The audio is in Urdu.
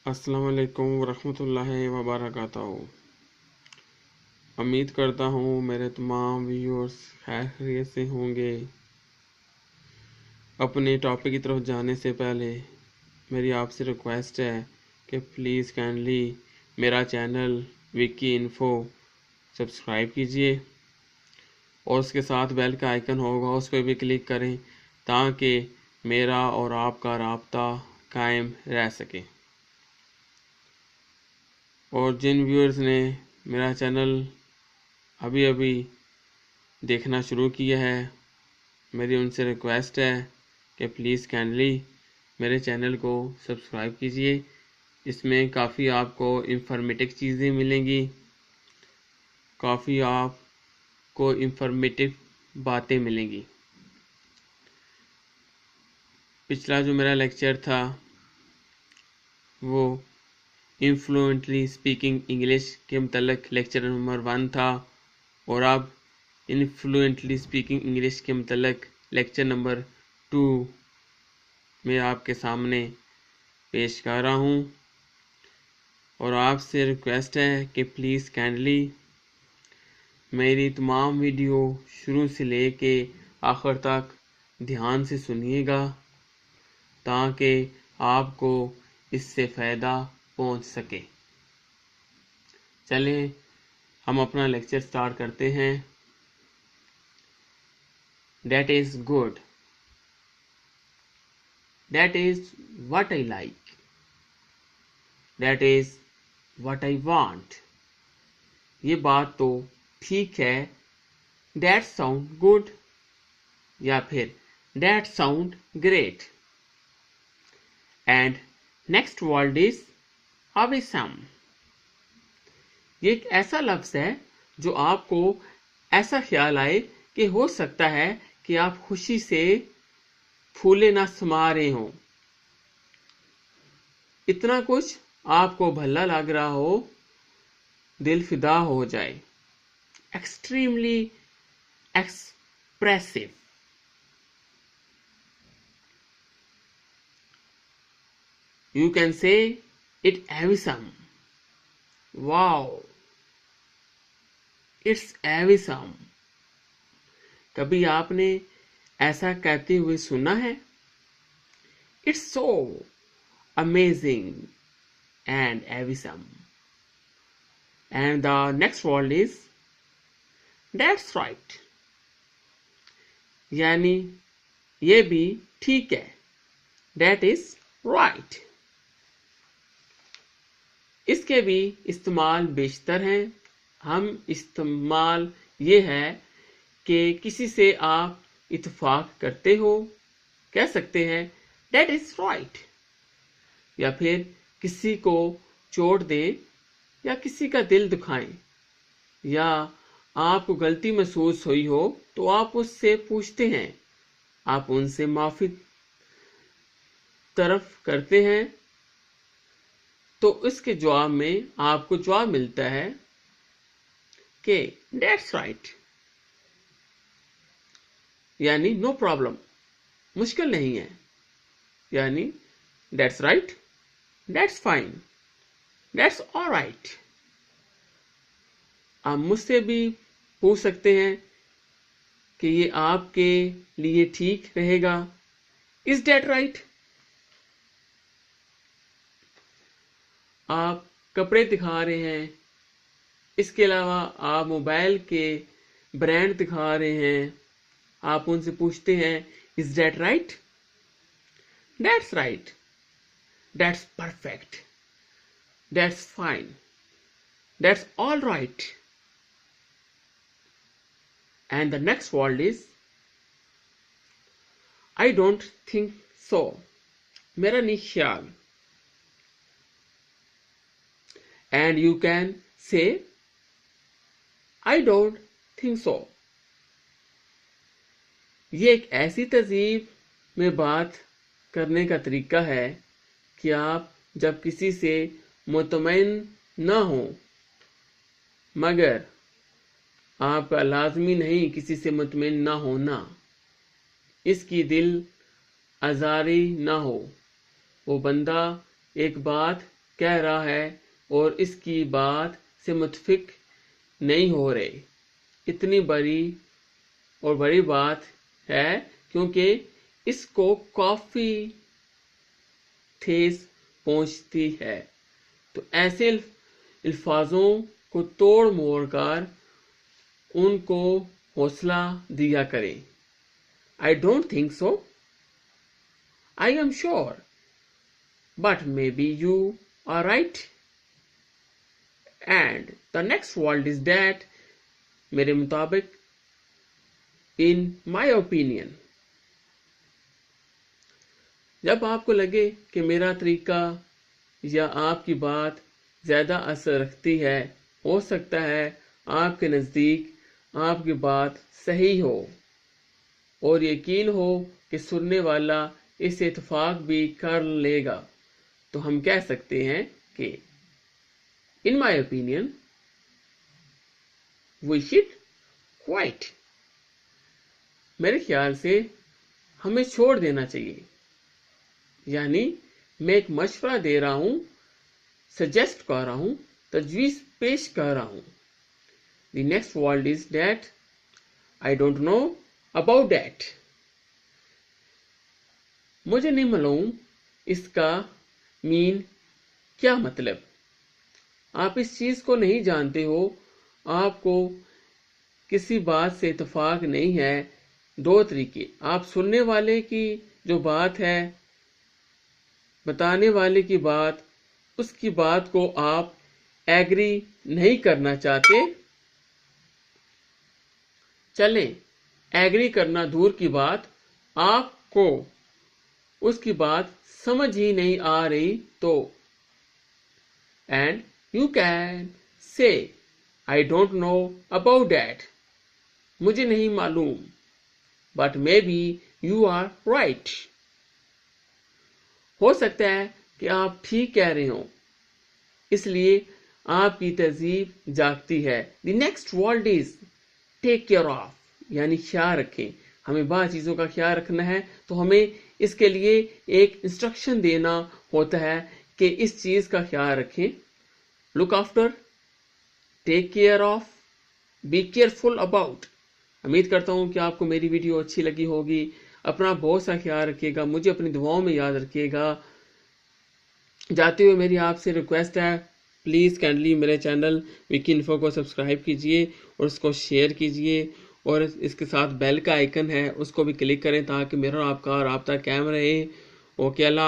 السلام علیکم ورحمۃ اللہ وبرکاتہ۔ امید کرتا ہوں میرے تمام ویورز خیر خیریت سے ہوں گے۔ اپنے ٹاپک کی طرف جانے سے پہلے میری آپ سے ریکویسٹ ہے کہ پلیز کائنڈلی میرا چینل وکی انفو سبسکرائب کیجئے اور اس کے ساتھ بیل کا آئیکن ہوگا، اس پہ بھی کلک کریں تاکہ میرا اور آپ کا رابطہ قائم رہ سکے۔ اور جن ویورز نے میرا چینل ابھی دیکھنا شروع کیا ہے، میری ان سے ریکویسٹ ہے کہ پلیز کائنڈلی میرے چینل کو سبسکرائب کیجئے۔ اس میں کافی آپ کو انفارمیٹو چیزیں ملیں گی، کافی آپ کو انفارمیٹو باتیں ملیں گی۔ پچھلا جو میرا لیکچر تھا وہ انفلوئنٹلی اسپیکنگ انگلش کے متعلق لیکچر نمبر 1 تھا، اور اب انفلوئنٹلی اسپیکنگ انگلش کے متعلق لیکچر نمبر 2 میں آپ کے سامنے پیش کر رہا ہوں۔ اور آپ سے ریکویسٹ ہے کہ پلیز کائنڈلی میری تمام ویڈیو شروع سے لے کے آخر تک دھیان سے سنیے گا تاکہ آپ کو اس سے فائدہ پہنچ سکے۔ چلیں ہم اپنا لیکچر سٹارٹ کرتے ہیں۔ That is good. That is what I like. That is what I want. یہ بات تو ٹھیک ہے۔ That sound good. یا پھر That sound great. And next word is awesome. یہ ایک ایسا لفظ ہے جو آپ کو ایسا خیال آئے کہ ہو سکتا ہے کہ آپ خوشی سے پھولے نہ سما رہے ہوں، اتنا کچھ آپ کو بھلا لگ رہا ہو، دل فدا ہو جائے۔ Extremely expressive. You can say it awesome. Wow, it's awesome. کبھی آپ نے ایسا کہتے ہوئے سنا ہے؟ It's so amazing and awesome. And the next word is that's right. یعنی یہ بھی ٹھیک ہے۔ That is right. اس کے بھی استعمال بیشتر ہیں۔ ہم استعمال یہ ہے کہ کسی سے آپ اتفاق کرتے ہو، کہہ سکتے ہیں That is right. یا پھر کسی کو چوٹ دیں یا کسی کا دل دکھائیں، یا آپ کو غلطی محسوس ہوئی ہو تو آپ اس سے پوچھتے ہیں، آپ ان سے معافی طلب کرتے ہیں، تو اس کے جواب میں آپ کو جواب ملتا ہے کہ That's right. یعنی نو پرابلم، مشکل نہیں ہے۔ یعنی That's right. That's fine. That's all right. آپ مجھ سے بھی پوچھ سکتے ہیں کہ یہ آپ کے لیے ٹھیک رہے گا۔ Is that right? آپ کپڑے دکھا رہے ہیں، اس کے علاوہ آپ موبائل کے برانڈ دکھا رہے ہیں، آپ ان سے پوچھتے ہیں Is that right? That's right. That's perfect. That's fine. That's all right. And the next word is I don't think so. میرا نہیں خیال۔ And you can say I don't think so. یہ ایک ایسی تہذیب میں بات کرنے کا طریقہ ہے کہ آپ جب کسی سے مطمئن نہ ہوں، مگر آپ کا لازمی نہیں کسی سے مطمئن نہ ہونا، اس کی دل آزاری نہ ہو، وہ بندہ ایک بات کہہ رہا ہے اور اس کی بات سے متفق نہیں ہو رہے. اتنی بڑی بات ہے کیونکہ اس کو کافی ٹھیس پہنچتی ہے. تو ایسے الفاظوں کو توڑ موڑ کر ان کو حوصلہ دیا کریں. I don't think so. I am sure. But maybe you are right. And the next word is that, میرے مطابق, in my opinion. جب آپ کو لگے کہ میرا طریقہ یا آپ کی بات زیادہ اثر رکھتی ہے، ہو سکتا ہے آپ کے نزدیک آپ کی بات صحیح ہو اور یقین ہو کہ سننے والا اس سے اتفاق بھی کر لے گا، تو ہم کہہ سکتے ہیں کہ in my opinion we should quit. میرے خیال سے ہمیں چھوڑ دینا چاہیے. یعنی میں ایک مشورہ دے رہا ہوں، سجیسٹ کر رہا ہوں، تجویز پیش کر رہا ہوں. The next word is that. I don't know about that. مجھے نہیں معلوم اس کا مین کیا مطلب. آپ اس چیز کو نہیں جانتے ہو، آپ کو کسی بات سے اتفاق نہیں ہے. دو طریقے: آپ سننے والے کی جو بات ہے، بتانے والے کی بات، اس کی بات کو آپ ایگری نہیں کرنا چاہتے. چلیں ایگری کرنا دور کی بات، آپ کو اس کی بات سمجھ ہی نہیں آ رہی تو and you can say I don't know about that. مجھے نہیں معلوم. But maybe you are right. ہو سکتا ہے کہ آپ ٹھیک کہہ رہے ہوں، اس لیے آپ کی تہذیب جاگتی ہے. The next word is take care of. یعنی خیال رکھیں. ہمیں بعض چیزوں کا خیال رکھنا ہے تو ہمیں اس کے لیے ایک انسٹرکشن دینا ہوتا ہے کہ اس چیز کا خیال رکھیں. Look after, take care of, be careful about. امید کرتا ہوں کہ آپ کو میری ویڈیو اچھی لگی ہوگی. اپنا بہت سا خیال رکھیے گا، مجھے اپنی دعاؤں میں یاد رکھیے گا. جاتے ہوئے میری آپ سے ریکویسٹ ہے، پلیز کائنڈلی میرے چینل وکی انفو کو سبسکرائب کیجئے اور اس کو شیئر کیجئے، اور اس کے ساتھ بیل کا آئیکن ہے اس کو بھی کلک کریں تاکہ میرا اور آپ کا رابطہ قائم رہے. اوکے، اللہ